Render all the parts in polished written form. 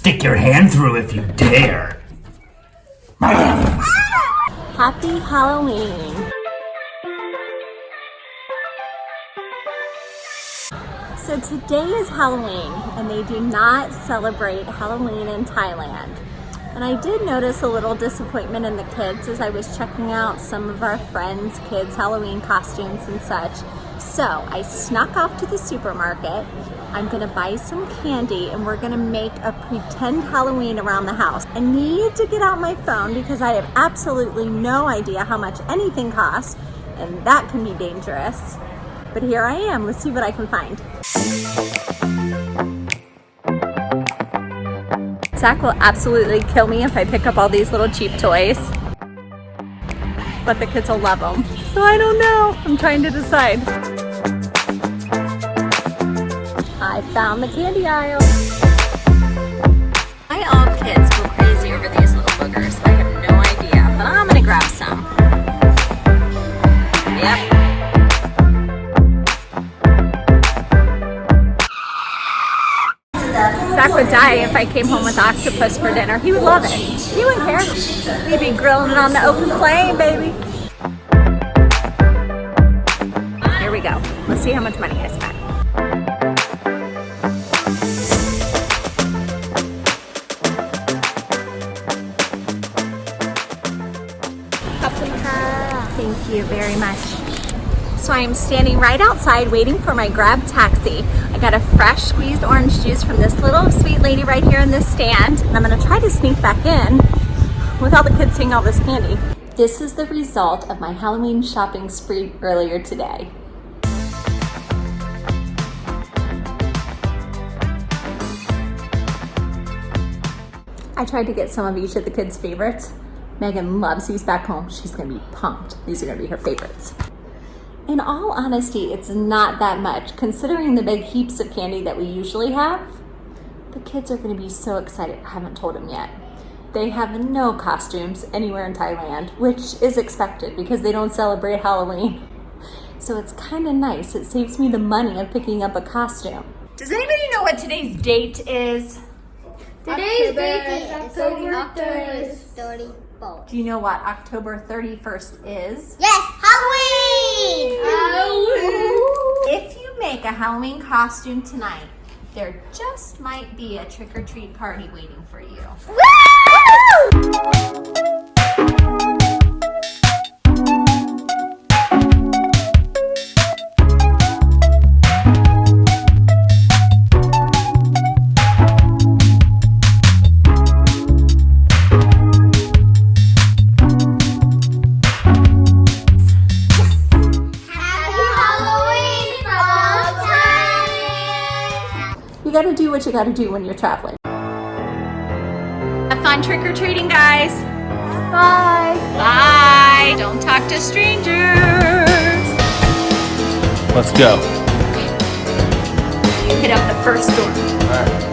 stick your hand through if you dare. Happy Halloween. So today is Halloween, and they do not celebrate Halloween in Thailand. And I did notice a little disappointment in the kids as I was checking out some of our friends' kids' Halloween costumes and such. So I snuck off to the supermarket. I'm gonna buy some candy and we're gonna make a pretend Halloween around the house. I need to get out my phone because I have absolutely no idea how much anything costs, and that can be dangerous. But here I am, let's see what I can find. Zach will absolutely kill me if I pick up all these little cheap toys, but the kids will love them. So I don't know, I'm trying to decide. I found the candy aisle. Why all kids go crazy over these little boogers? I have no idea, but I'm gonna grab some. Yep. Zach would die if I came home with octopus for dinner. He would love it. He wouldn't care. We'd be grilling it on the open flame, baby. Here we go. Let's see how much money I spent. Thank you very much. So I am standing right outside waiting for my Grab taxi. I got a fresh squeezed orange juice from this little sweet lady right here in this stand. And I'm gonna try to sneak back in with all the kids seeing all this candy. This is the result of my Halloween shopping spree earlier today. I tried to get some of each of the kids' favorites. Megan loves these back home. She's gonna be pumped. These are gonna be her favorites. In all honesty, it's not that much. Considering the big heaps of candy that we usually have, the kids are gonna be so excited. I haven't told them yet. They have no costumes anywhere in Thailand, which is expected because they don't celebrate Halloween. So it's kind of nice. It saves me the money of picking up a costume. Does anybody know what today's date is? Today's date is October 31st. Do you know what October 31st is? Yes, Halloween! If you make a Halloween costume tonight, there just might be a trick-or-treat party waiting for you. Woo! You gotta do what you gotta do when you're traveling. Have fun trick-or-treating, guys. Bye. Bye. Don't talk to strangers. Let's go. You hit up the first door. All right.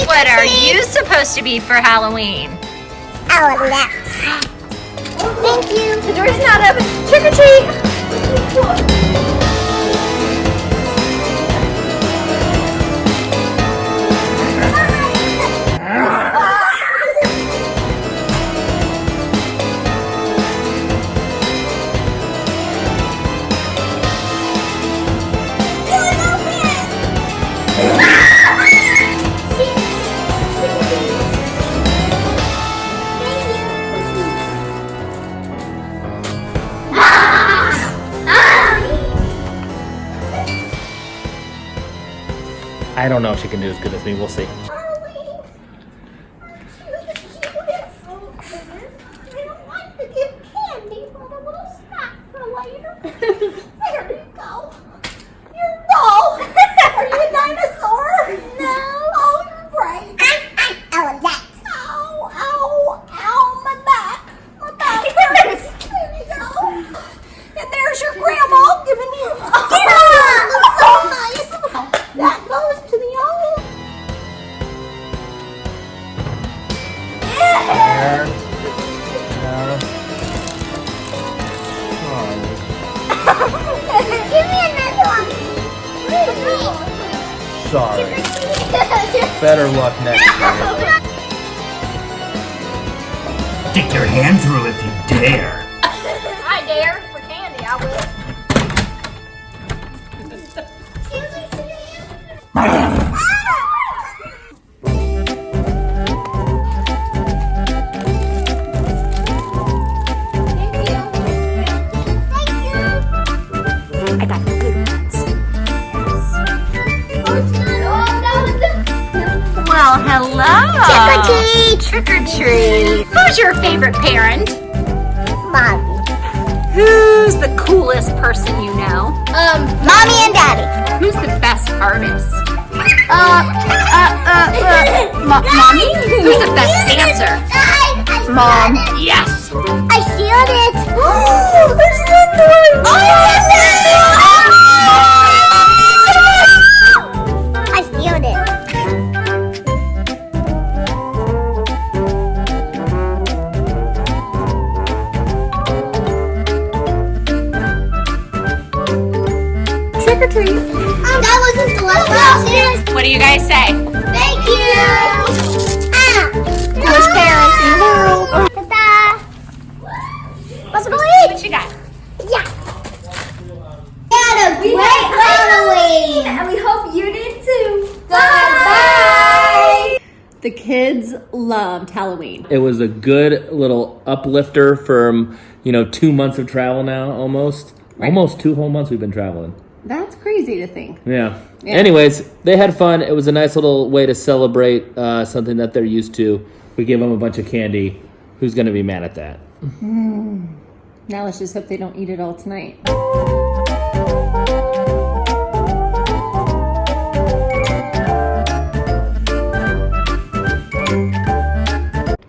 What are you supposed to be for Halloween? Alex. Thank you. The door's not open. Trick or treat. I don't know if she can do as good as me. We'll see. There you go. You're no. Are you a dinosaur? No. Oh, you're great. Oh, that. Ow, ow, ow, my back. My back hurts. There you go. And there's your grandma giving you. Oh, that's so nice. That goes to the sorry. Better luck next time. Stick your hand through if you dare. I dare. For candy, I will. I got the good ones. Well, hello. Trick or treat. Who's your favorite parent? Mommy. Who's the coolest person you know? Mommy and Daddy. Who's the best artist? Mommy? Who's the best dancer? Mom. Yes. I sealed it. Oh, there's one more. I sealed it. Trick or treat. That wasn't the last one. What do you guys say? Thank you. Coolest parents in the world. Ta-da. Let's go eat. What you got? Yeah. Had a great Halloween. And we hope you did too. Bye. The kids loved Halloween. It was a good little uplifter from, 2 months of travel now, almost. Right. Almost 2 whole months we've been traveling. That's crazy to think. Yeah. Yeah. Anyways, they had fun. It was a nice little way to celebrate something that they're used to. We gave them a bunch of candy. Who's going to be mad at that? Now let's just hope they don't eat it all tonight.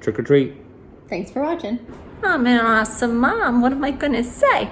Trick or treat. Thanks for watching. I'm an awesome mom. What am I going to say?